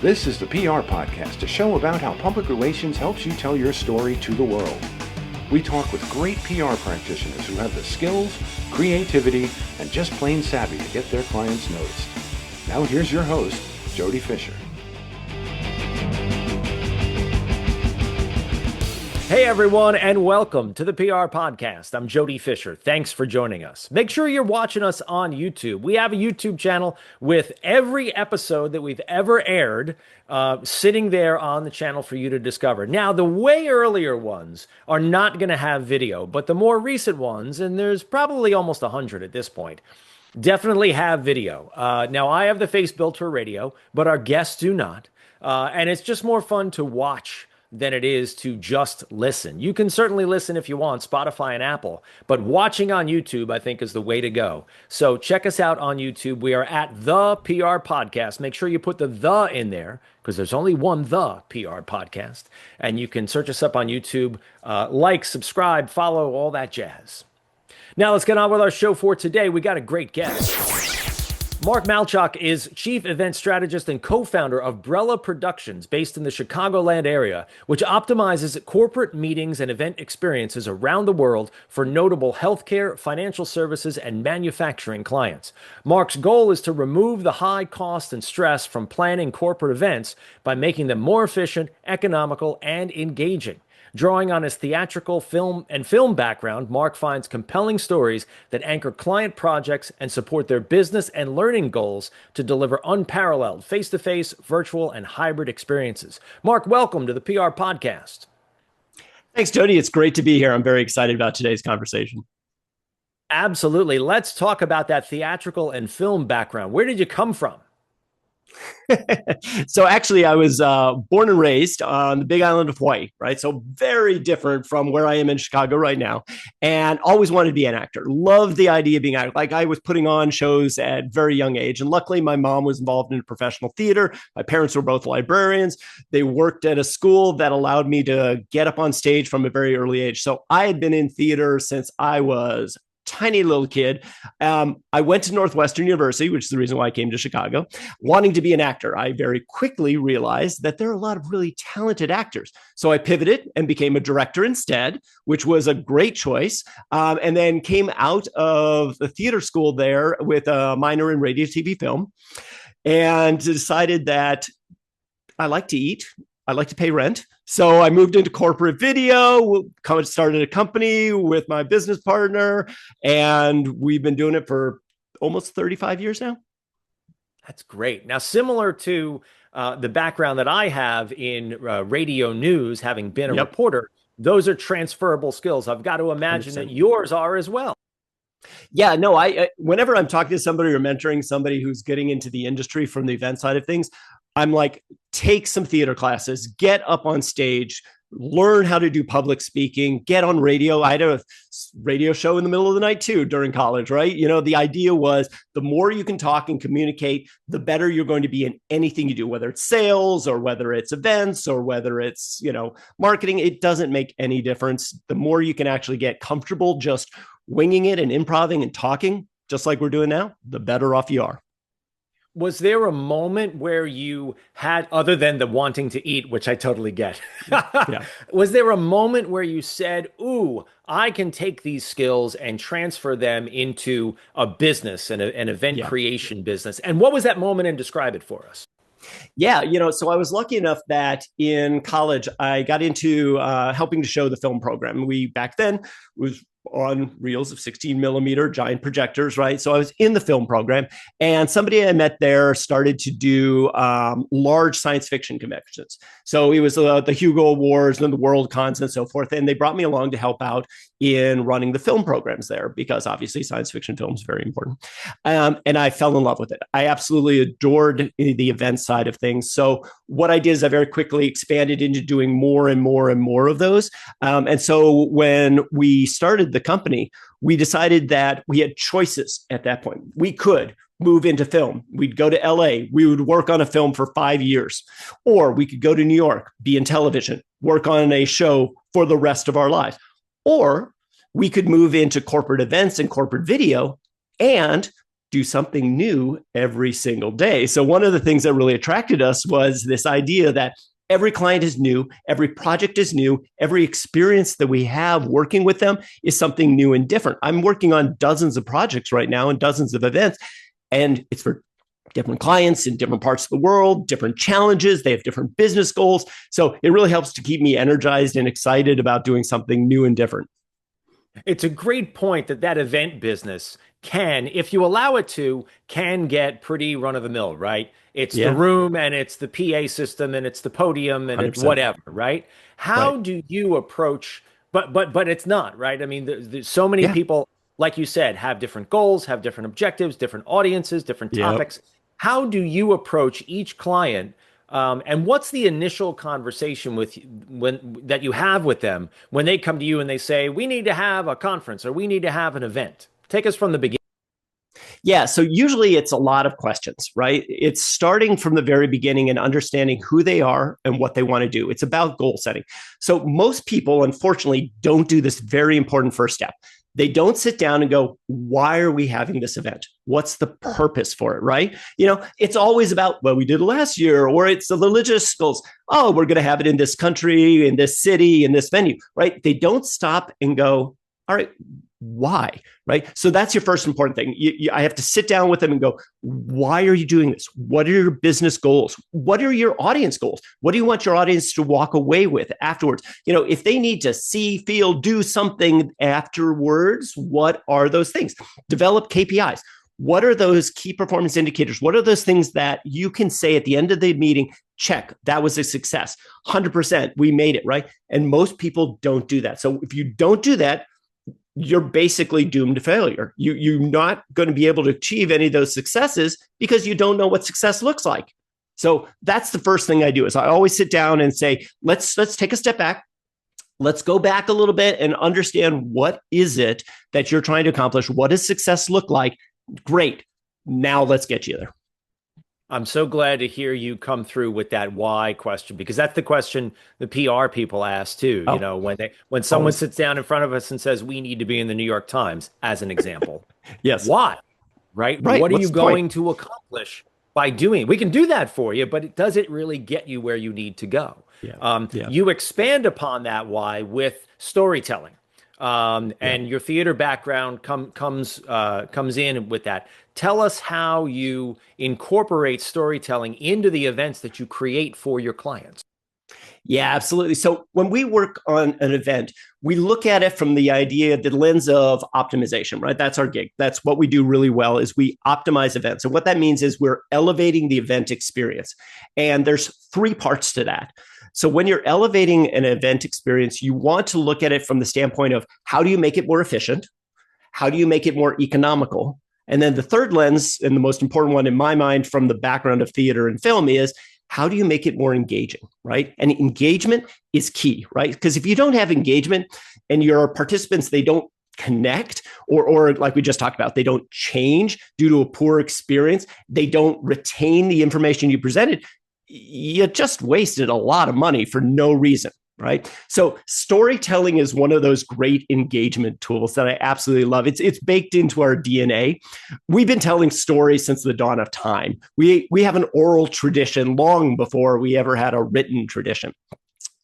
This is the PR Podcast, a show about how public relations helps you tell your story to the world. We talk with great PR practitioners who have the skills, creativity, and just plain savvy to get their clients noticed. Now here's your host, Jody Fisher. Hey everyone, and welcome to the PR Podcast. I'm Jody Fisher. Thanks for joining us. Make sure you're watching us on YouTube. We have a YouTube channel with every episode that we've ever aired sitting there on the channel for you to discover. Now, the way earlier ones are not going to have video, but the more recent ones, and there's probably almost 100 at this point, definitely have video. Now, I have the face built for radio, but our guests do not. And it's just more fun to watch than it is to just listen. You can certainly listen if you want, Spotify and Apple, but watching on YouTube, I think, is the way to go. So check us out on YouTube. We are at The PR Podcast. Make sure you put the in there, because there's only one The PR Podcast. And you can search us up on YouTube, like, subscribe, follow, all that jazz. Now let's get on with our show for today. We got a great guest. Mark Mallchok is Chief Event Strategist and co-founder of Brella Productions, based in the Chicagoland area, which optimizes corporate meetings and event experiences around the world for notable healthcare, financial services, and manufacturing clients. Mark's goal is to remove the high cost and stress from planning corporate events by making them more efficient, economical, and engaging. Drawing on his theatrical film background, Mark finds compelling stories that anchor client projects and support their business and learning goals to deliver unparalleled face-to-face, virtual, and hybrid experiences. Mark, welcome to the PR Podcast. Thanks, Jody. It's great to be here. I'm very excited about today's conversation. Absolutely. Let's talk about that theatrical and film background. Where did you come from? So actually, I was born and raised on the Big Island of Hawaii, right? So very different from where I am in Chicago right now, and always wanted to be an actor. Loved the idea of being an actor. Like, I was putting on shows at very young age, and luckily my mom was involved in professional theater. My parents were both librarians. They worked at a school that allowed me to get up on stage from a very early age. So I had been in theater since I was tiny little kid. I went to Northwestern University, which is the reason why I came to Chicago, wanting to be an actor. I very quickly realized that there are a lot of really talented actors. So I pivoted and became a director instead, which was a great choice. And then came out of the theater school there with a minor in radio, TV, film, and decided that I like to eat. I like to pay rent. So I moved into corporate video, started a company with my business partner, and we've been doing it for almost 35 years now. That's great. Now, similar to the background that I have in radio news, having been a reporter, those are transferable skills. I've got to imagine 100%. That yours are as well. Yeah, no, I whenever I'm talking to somebody or mentoring somebody who's getting into the industry from the event side of things, I'm like, take some theater classes, get up on stage, learn how to do public speaking, get on radio. I had a radio show in the middle of the night too during college, right? You know, the idea was the more you can talk and communicate, the better you're going to be in anything you do, whether it's sales or whether it's events or whether it's, marketing. It doesn't make any difference. The more you can actually get comfortable just winging it and improvising and talking, just like we're doing now, the better off you are. Was there a moment where you had, other than the wanting to eat, which I totally get, was there a moment where you said, ooh, I can take these skills and transfer them into a business and an event creation business? And what was that moment, and describe it for us? Yeah, so I was lucky enough that in college, I got into helping to show the film program. We, back then, was on reels of 16 millimeter giant projectors, right? So I was in the film program, and somebody I met there started to do large science fiction conventions. So it was the Hugo Awards and the World Cons and so forth. And they brought me along to help out in running the film programs there, because obviously science fiction film is very important. And I fell in love with it. I absolutely adored the event side of things. So what I did is I very quickly expanded into doing more and more and more of those. And so when we started the company, we decided that we had choices at that point. We could move into film. We'd go to LA. We would work on a film for 5 years. Or we could go to New York, be in television, work on a show for the rest of our lives. Or we could move into corporate events and corporate video and do something new every single day. So one of the things that really attracted us was this idea that every client is new, every project is new, every experience that we have working with them is something new and different. I'm working on dozens of projects right now and dozens of events, and it's for different clients in different parts of the world, different challenges. They have different business goals. So it really helps to keep me energized and excited about doing something new and different. It's a great point that event business can, if you allow it to, can get pretty run of the mill, right? It's the room and it's the PA system and it's the podium and it's 100%. whatever, right? How Right. do you approach, but it's not, right? I mean, there's so many Yeah. people, like you said, have different goals, have different objectives, different audiences, different Yep. topics. How do you approach each client? And what's the initial conversation when that you have with them when they come to you and they say, we need to have a conference or we need to have an event? Take us from the beginning. Yeah. So usually it's a lot of questions, right? It's starting from the very beginning and understanding who they are and what they want to do. It's about goal setting. So most people, unfortunately, don't do this very important first step. They don't sit down and go, why are we having this event? What's the purpose for it, right? It's always about, well, we did it last year, or it's the religious goals. Oh, we're going to have it in this country, in this city, in this venue, right? They don't stop and go, all right, why? Right. So that's your first important thing. I have to sit down with them and go, why are you doing this? What are your business goals? What are your audience goals? What do you want your audience to walk away with afterwards? If they need to see, feel, do something afterwards, what are those things? Develop KPIs. What are those key performance indicators? What are those things that you can say at the end of the meeting, check, that was a success, 100%, we made it, right? And most people don't do that. So if you don't do that, you're basically doomed to failure. You're not going to be able to achieve any of those successes because you don't know what success looks like. So that's the first thing I do is I always sit down and say, let's take a step back. Let's go back a little bit and understand what is it that you're trying to accomplish? What does success look like? Great. Now let's get you there. I'm so glad to hear you come through with that why question, because that's the question the PR people ask too. Oh, when someone sits down in front of us and says we need to be in the New York Times, as an example. Yes. Why? Right? Right. What are What's you the point? going to accomplish by doing it? We can do that for you, but does it really get you where you need to go? Yeah. You expand upon that why with storytelling. And your theater background comes in with that. Tell us how you incorporate storytelling into the events that you create for your clients. Yeah, absolutely. So when we work on an event, we look at it from the lens of optimization, right? That's our gig. That's what we do really well is we optimize events. And what that means is we're elevating the event experience. And there's three parts to that. So when you're elevating an event experience, you want to look at it from the standpoint of how do you make it more efficient? How do you make it more economical? And then the third lens, and the most important one in my mind from the background of theater and film, is how do you make it more engaging, right? And engagement is key, right? Because if you don't have engagement and your participants, they don't connect, or like we just talked about, they don't change due to a poor experience, they don't retain the information you presented, you just wasted a lot of money for no reason, right? So storytelling is one of those great engagement tools that I absolutely love. It's baked into our DNA. We've been telling stories since the dawn of time. We have an oral tradition long before we ever had a written tradition.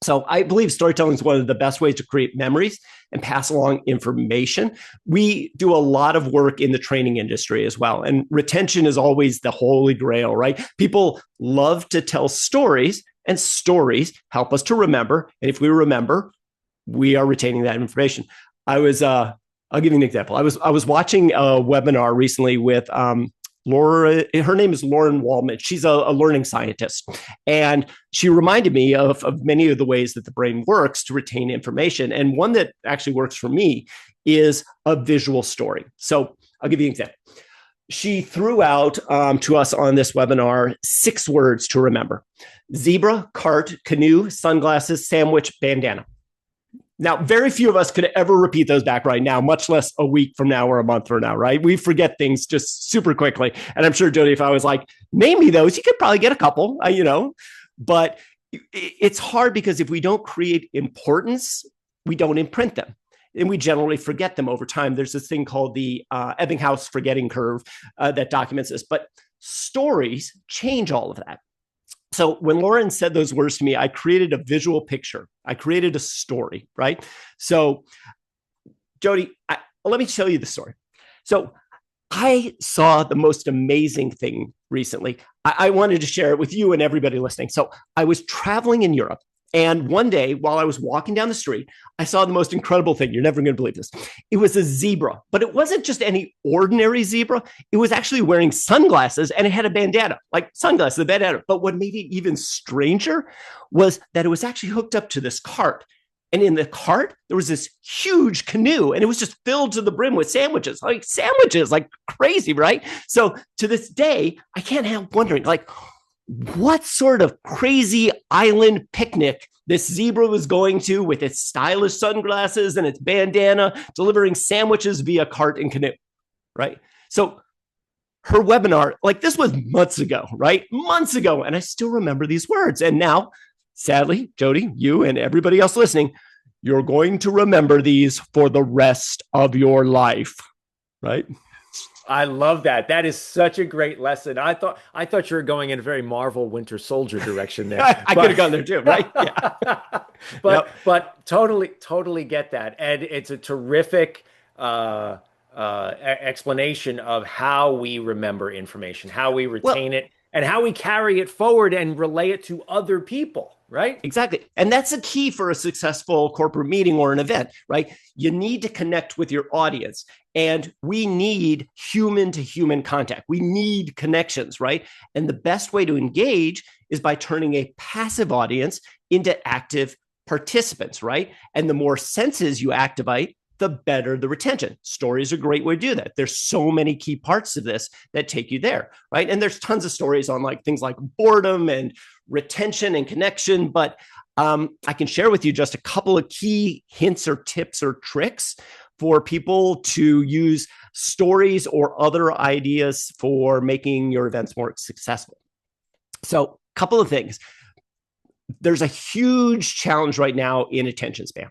So I believe storytelling is one of the best ways to create memories and pass along information. We do a lot of work in the training industry as well. And retention is always the holy grail, right? People love to tell stories, and stories help us to remember. And if we remember, we are retaining that information. I'll give you an example. I was watching a webinar recently with Laura, her name is Lauren Wallman. She's a learning scientist. And she reminded me of many of the ways that the brain works to retain information. And one that actually works for me is a visual story. So I'll give you an example. She threw out to us on this webinar 6 words to remember: zebra, cart, canoe, sunglasses, sandwich, bandana. Now, very few of us could ever repeat those back right now, much less a week from now or a month from now, right? We forget things just super quickly. And I'm sure, Jody, if I was like, name me those, you could probably get a couple, but it's hard because if we don't create importance, we don't imprint them. and we generally forget them over time. There's this thing called the Ebbinghaus forgetting curve that documents this, but stories change all of that. So when Lauren said those words to me, I created a visual picture. I created a story, right? So Jody, let me tell you the story. So I saw the most amazing thing recently. I wanted to share it with you and everybody listening. So I was traveling in Europe. And one day, while I was walking down the street, I saw the most incredible thing. You're never going to believe this. It was a zebra, but it wasn't just any ordinary zebra. It was actually wearing sunglasses, and it had a bandana, like sunglasses, a bandana. But what made it even stranger was that it was actually hooked up to this cart. And in the cart, there was this huge canoe, and it was just filled to the brim with sandwiches, like crazy, right? So to this day, I can't help wondering, like, what sort of crazy island picnic this zebra was going to with its stylish sunglasses and its bandana, delivering sandwiches via cart and canoe, right? So her webinar, like this was months ago, right? Months ago. And I still remember these words. And now, sadly, Jody, you and everybody else listening, you're going to remember these for the rest of your life, right? I love that. That is such a great lesson. I thought you were going in a very Marvel Winter Soldier direction there. I could have gone there too, right? Yeah. but totally get that. And it's a terrific explanation of how we remember information, how we retain it, and how we carry it forward and relay it to other people, right? Exactly. And that's a key for a successful corporate meeting or an event, right? You need to connect with your audience, and we need human to human contact. We need connections, right? And the best way to engage is by turning a passive audience into active participants, right? And the more senses you activate, the better the retention. Stories are a great way to do that. There's so many key parts of this that take you there, right? And there's tons of stories on like things like boredom and retention and connection, but I can share with you just a couple of key hints or tips or tricks for people to use stories or other ideas for making your events more successful. So a couple of things. There's a huge challenge right now in attention span.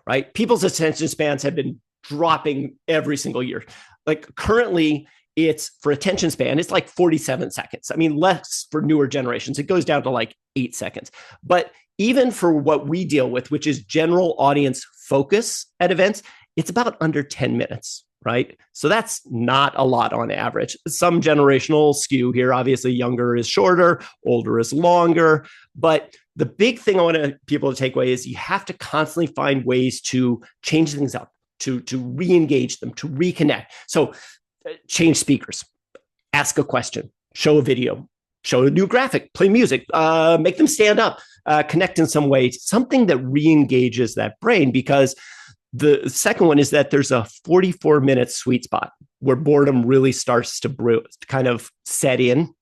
Right? People's attention spans have been dropping every single year. Like currently, it's for attention span, it's like 47 seconds. I mean, less for newer generations. It goes down to like 8 seconds. But even for what we deal with, which is general audience focus at events, it's about under 10 minutes, right? So that's not a lot on average. Some generational skew here. Obviously, younger is shorter, older is longer. But the big thing I want people to take away is you have to constantly find ways to change things up, to re-engage them, to reconnect. So change speakers, ask a question, show a video, show a new graphic, play music, make them stand up, connect in some way, something that re-engages that brain. Because the second one is that there's a 44-minute sweet spot where boredom really starts to kind of set in.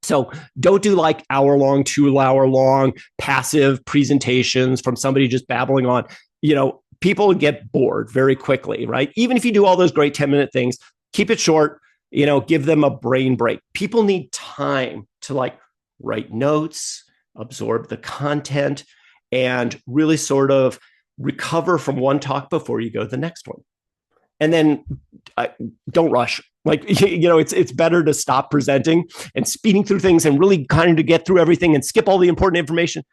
So don't do like hour-long, 2-hour-long passive presentations from somebody just babbling on. People get bored very quickly, right? Even if you do all those great 10-minute things, keep it short, give them a brain break. People need time to like write notes, absorb the content, and really sort of recover from one talk before you go to the next one. And then don't rush. Like, it's better to stop presenting and speeding through things and really kind of to get through everything and skip all the important information.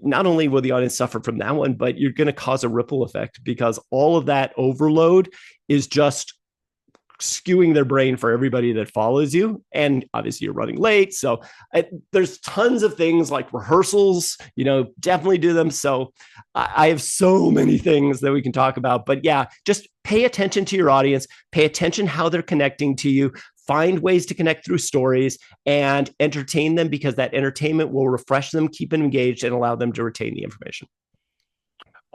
Not only will the audience suffer from that one, but you're going to cause a ripple effect because all of that overload is just skewing their brain for everybody that follows you. And obviously you're running late. So there's tons of things like rehearsals, definitely do them. So I have so many things that we can talk about, but yeah, just pay attention to your audience, pay attention how they're connecting to you, find ways to connect through stories and entertain them because that entertainment will refresh them, keep them engaged and allow them to retain the information.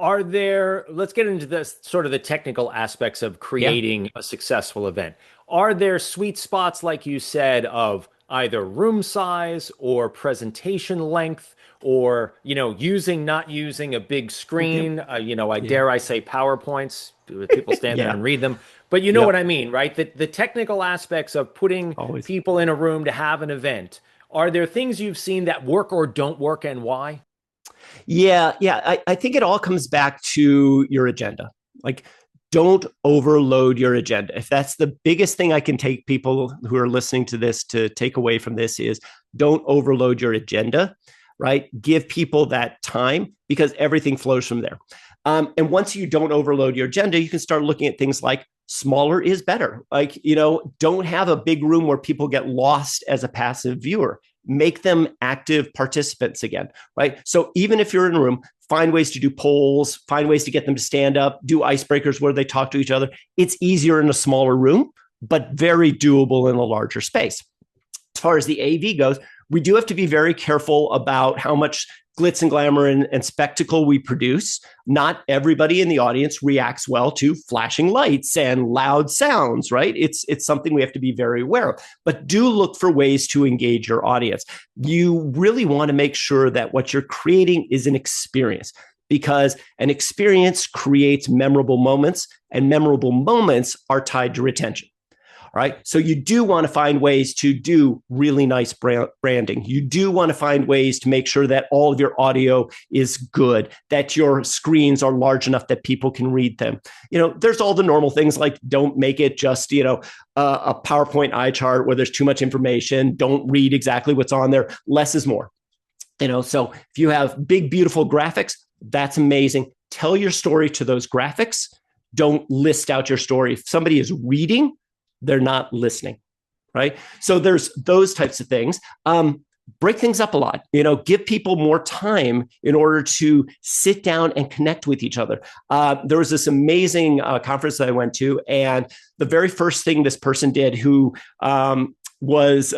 Let's get into this sort of the technical aspects of creating a successful event. Are there sweet spots, like you said, of either room size or presentation length or, not using a big screen, dare I say PowerPoints, people stand there and read them, but you know what I mean, right? The technical aspects of putting people in a room to have an event. Are there things you've seen that work or don't work and why? Yeah. I think it all comes back to your agenda. Like, don't overload your agenda. If that's the biggest thing I can take people who are listening to this to take away from this is don't overload your agenda, right? Give people that time because everything flows from there. And once you don't overload your agenda, you can start looking at things like smaller is better. Like, don't have a big room where people get lost as a passive viewer. Make them active participants again, right? So even if you're in a room, find ways to do polls, find ways to get them to stand up, do icebreakers where they talk to each other. It's easier in a smaller room, but very doable in a larger space. As far as the AV goes, we do have to be very careful about how much glitz and glamour and spectacle we produce. Not everybody in the audience reacts well to flashing lights and loud sounds, right? It's something we have to be very aware of. But do look for ways to engage your audience. You really want to make sure that what you're creating is an experience, because an experience creates memorable moments, and memorable moments are tied to retention. All right. So you do want to find ways to do really nice branding. You do want to find ways to make sure that all of your audio is good, that your screens are large enough that people can read them. There's all the normal things like don't make it just, a PowerPoint eye chart where there's too much information. Don't read exactly what's on there. Less is more. So if you have big, beautiful graphics, that's amazing. Tell your story to those graphics. Don't list out your story. If somebody is reading, they're not listening, right? So there's those types of things. Break things up a lot, give people more time in order to sit down and connect with each other. There was this amazing conference that I went to, and the very first thing this person did, who was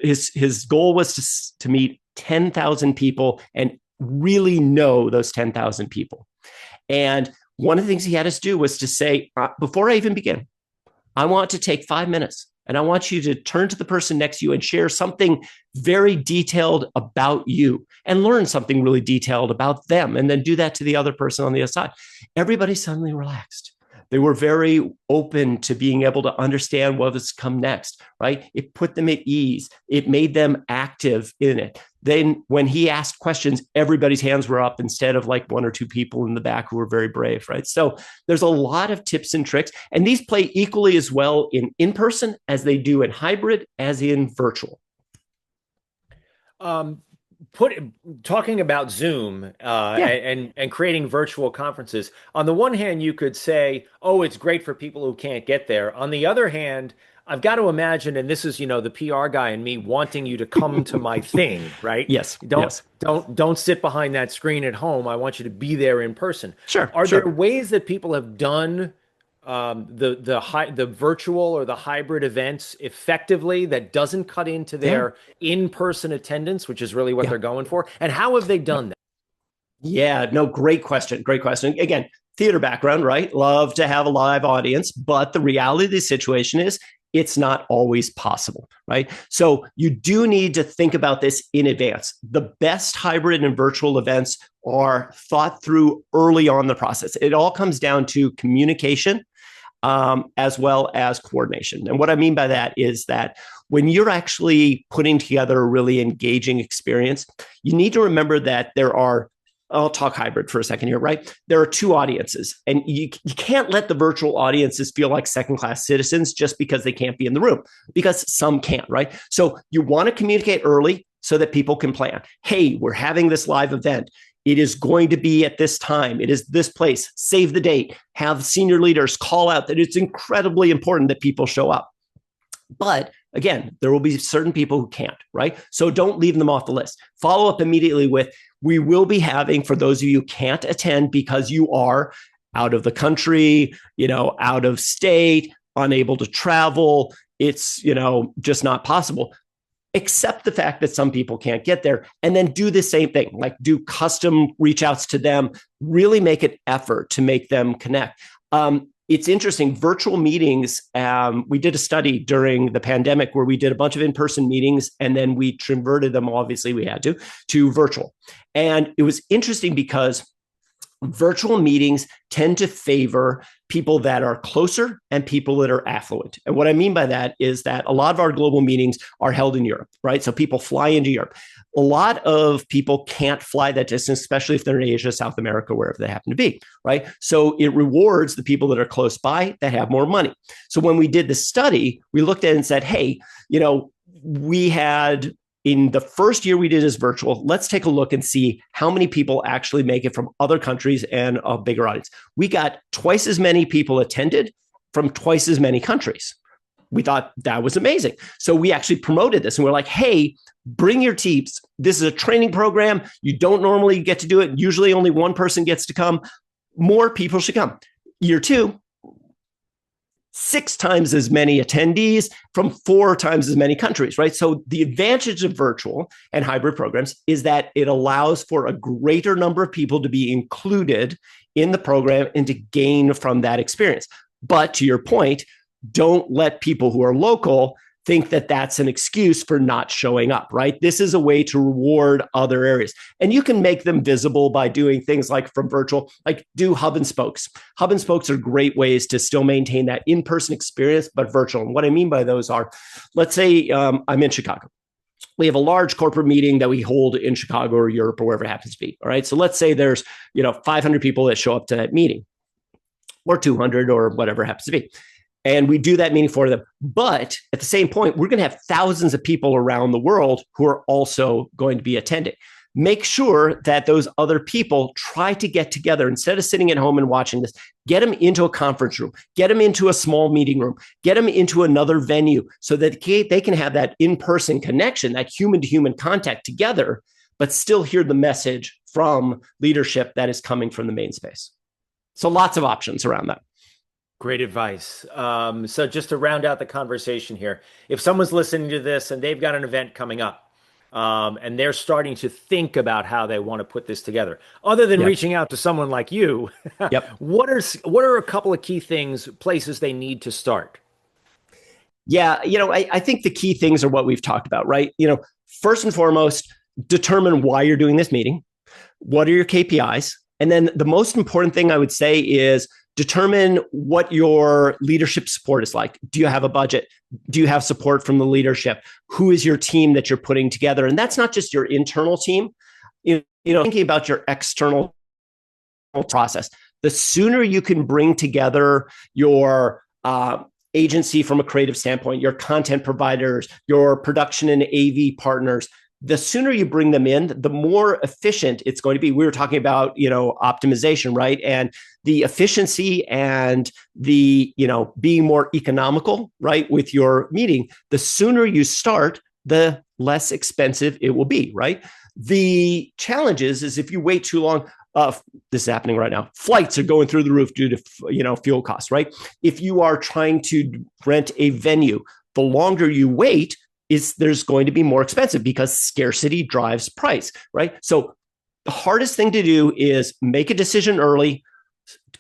his goal was to meet 10,000 people and really know those 10,000 people. And one of the things he had us do was to say, before I even begin, I want to take 5 minutes and I want you to turn to the person next to you and share something very detailed about you and learn something really detailed about them, and then do that to the other person on the other side. Everybody suddenly relaxed. They were very open to being able to understand what was come next, right? It put them at ease. It made them active in it. Then when he asked questions, everybody's hands were up instead of like one or two people in the back who were very brave, right? So there's a lot of tips and tricks, and these play equally as well in-person as they do in hybrid as in virtual. Talking about Zoom and creating virtual conferences. On the one hand, you could say, "Oh, it's great for people who can't get there." On the other hand, I've got to imagine, and this is, the PR guy and me wanting you to come to my thing, right? Yes. Don't sit behind that screen at home. I want you to be there in person. Sure. Are there ways that people have done the virtual or the hybrid events effectively that doesn't cut into their in-person attendance, which is really what they're going for? And how have they done that? Yeah, no, great question. Great question. Again, theater background, right? Love to have a live audience, but the reality of the situation is it's not always possible, right? So you do need to think about this in advance. The best hybrid and virtual events are thought through early on in the process. It all comes down to communication, as well as coordination. And what I mean by that is that when you're actually putting together a really engaging experience, you need to remember that I'll talk hybrid for a second here, right? There are two audiences, and you can't let the virtual audiences feel like second-class citizens just because they can't be in the room, because some can't, right? So you want to communicate early so that people can plan. Hey, we're having this live event. It is going to be at this time. It is this place. Save the date. Have senior leaders call out that it's incredibly important that people show up. But again, there will be certain people who can't, right? So don't leave them off the list. Follow up immediately with, we will be having, for those of you who can't attend because you are out of the country, out of state, unable to travel, it's, just not possible. Accept the fact that some people can't get there, and then do the same thing, like do custom reach outs to them, really make an effort to make them connect. It's interesting, virtual meetings, we did a study during the pandemic where we did a bunch of in-person meetings, and then we converted them, obviously we had to virtual. And it was interesting because virtual meetings tend to favor people that are closer and people that are affluent. And what I mean by that is that a lot of our global meetings are held in Europe, right? So people fly into Europe. A lot of people can't fly that distance, especially if they're in Asia, South America, wherever they happen to be, right? So it rewards the people that are close by that have more money. So when we did the study, we looked at it and said, hey, we had in the first year we did as virtual, let's take a look and see how many people actually make it from other countries and a bigger audience. We got twice as many people attended from twice as many countries. We thought that was amazing. So we actually promoted this and we're like, hey, bring your teams. This is a training program. You don't normally get to do it. Usually only one person gets to come. More people should come. Year 2, 6 times as many attendees from 4 times as many countries, right? So the advantage of virtual and hybrid programs is that it allows for a greater number of people to be included in the program and to gain from that experience. But to your point, don't let people who are local think that that's an excuse for not showing up, right? This is a way to reward other areas. And you can make them visible by doing things like from virtual, like do hub and spokes. Hub and spokes are great ways to still maintain that in-person experience, but virtual. And what I mean by those are, let's say I'm in Chicago. We have a large corporate meeting that we hold in Chicago or Europe or wherever it happens to be. All right. So let's say there's 500 people that show up to that meeting, or 200 or whatever it happens to be. And we do that meeting for them. But at the same point, we're going to have thousands of people around the world who are also going to be attending. Make sure that those other people try to get together instead of sitting at home and watching this. Get them into a conference room, get them into a small meeting room, get them into another venue so that they can have that in-person connection, that human-to-human contact together, but still hear the message from leadership that is coming from the main space. So lots of options around that. Great advice. So just to round out the conversation here, if someone's listening to this and they've got an event coming up and they're starting to think about how they want to put this together, other than reaching out to someone like you, what are a couple of key things, places they need to start? Yeah, I think the key things are what we've talked about, right? First and foremost, determine why you're doing this meeting. What are your KPIs? And then the most important thing I would say is determine what your leadership support is like. Do you have a budget? Do you have support from the leadership? Who is your team that you're putting together? And that's not just your internal team. Thinking about your external process. The sooner you can bring together your agency from a creative standpoint, your content providers, your production and AV partners, the sooner you bring them in, the more efficient it's going to be. We were talking about, optimization, right? And the efficiency and the, being more economical, right, with your meeting. The sooner you start, the less expensive it will be, right? The challenge is if you wait too long, this is happening right now. Flights are going through the roof due to, fuel costs, right? If you are trying to rent a venue, the longer you wait, there's going to be more expensive because scarcity drives price, right? So the hardest thing to do is make a decision early,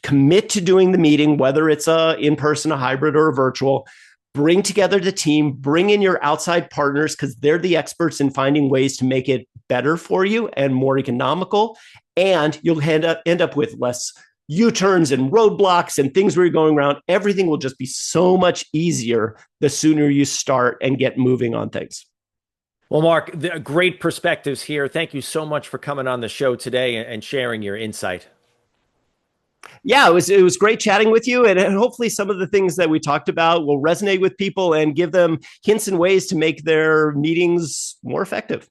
commit to doing the meeting, whether it's a in-person, a hybrid, or a virtual, bring together the team, bring in your outside partners because they're the experts in finding ways to make it better for you and more economical. And you'll end up with less U-turns and roadblocks and things where you're going around. Everything will just be so much easier the sooner you start and get moving on things. Well, Mark, great perspectives here. Thank you so much for coming on the show today and sharing your insight. Yeah, it was great chatting with you. And hopefully some of the things that we talked about will resonate with people and give them hints and ways to make their meetings more effective.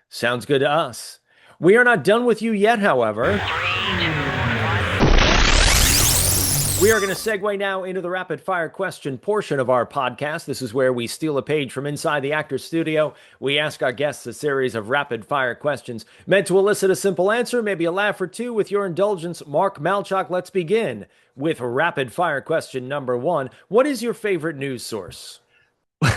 Sounds good to us. We are not done with you yet, however. We are going to segue now into the rapid fire question portion of our podcast. This is where we steal a page from inside the actor's studio. We ask our guests a series of rapid fire questions meant to elicit a simple answer, maybe a laugh or two. With your indulgence, Mark Mallchok, let's begin with rapid fire question number 1. What is your favorite news source?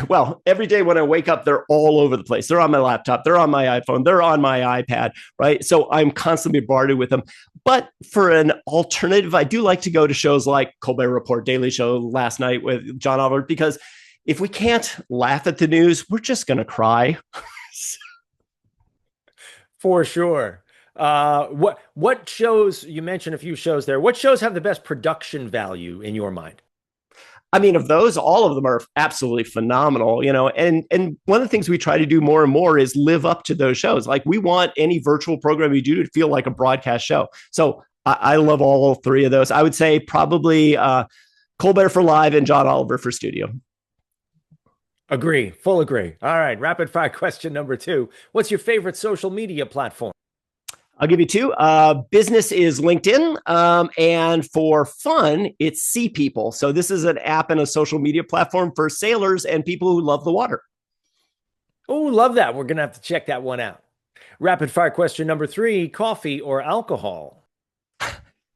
Well, every day when I wake up, they're all over the place. They're on my laptop, they're on my iPhone, they're on my iPad, right? So I'm constantly bombarded with them. But for an alternative, I do like to go to shows like Colbert Report, Daily Show last night with John Oliver, because if we can't laugh at the news, we're just going to cry. For sure. What shows, you mentioned a few shows there. What shows have the best production value in your mind? I mean, of those, all of them are absolutely phenomenal, and one of the things we try to do more and more is live up to those shows. Like we want any virtual program we do to feel like a broadcast show. So I love all three of those. I would say probably Colbert for live and John Oliver for studio. Full agree. All right, rapid fire question number 2. What's your favorite social media platform? I'll give you 2. Business is LinkedIn, and for fun, it's Sea People. So this is an app and a social media platform for sailors and people who love the water. Oh, love that. We're going to have to check that one out. Rapid fire question number 3, coffee or alcohol?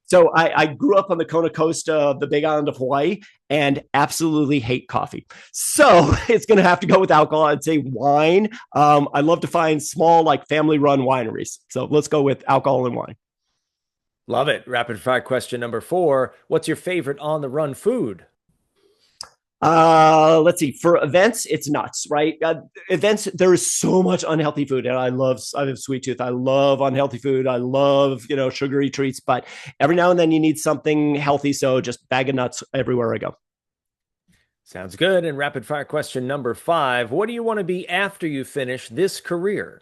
So I grew up on the Kona coast of the Big Island of Hawaii and absolutely hate coffee. So it's going to have to go with alcohol. I'd say wine. I love to find small, like family-run wineries. So let's go with alcohol and wine. Love it. Rapid fire question number 4. What's your favorite on-the-run food? Let's see. For events, it's nuts, right? Events, there is so much unhealthy food, and I have sweet tooth. I love unhealthy food. I love, sugary treats, but every now and then you need something healthy. So just bag of nuts everywhere I go. Sounds good. And rapid fire question number 5. What do you want to be after you finish this career?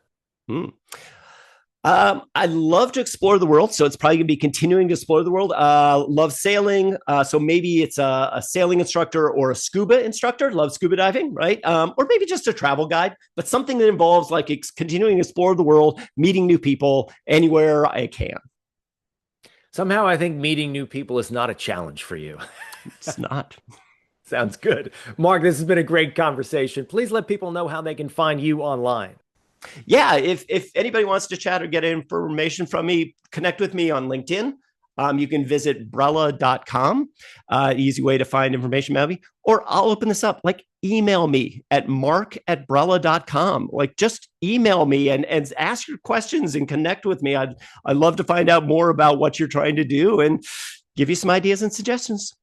I love to explore the world, so it's probably going to be continuing to explore the world. Love sailing, so maybe it's a sailing instructor or a scuba instructor. Love scuba diving, right? Or maybe just a travel guide, but something that involves like continuing to explore the world, meeting new people anywhere I can. Somehow I think meeting new people is not a challenge for you. It's not. Sounds good. Mark, this has been a great conversation. Please let people know how they can find you online. Yeah, if anybody wants to chat or get information from me, connect with me on LinkedIn. You can visit Brella.com, easy way to find information about me, or I'll open this up, like email me at mark@Brella.com. Like just email me and ask your questions and connect with me. I'd love to find out more about what you're trying to do and give you some ideas and suggestions.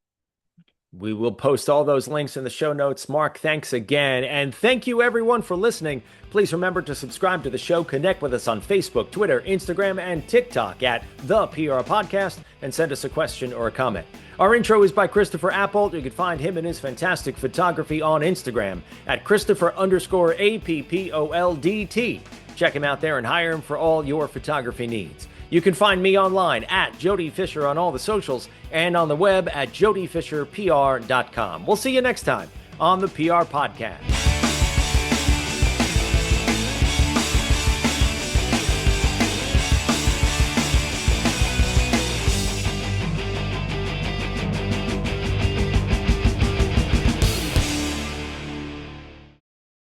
We will post all those links in the show notes. Mark, thanks again. And thank you everyone for listening. Please remember to subscribe to the show, connect with us on Facebook, Twitter, Instagram, and TikTok at The PR Podcast, and send us a question or a comment. Our intro is by Christopher Appold. You can find him and his fantastic photography on Instagram at Christopher_APPOLDT. Check him out there and hire him for all your photography needs. You can find me online at Jody Fisher on all the socials and on the web at jodyfisherpr.com. We'll see you next time on the PR Podcast.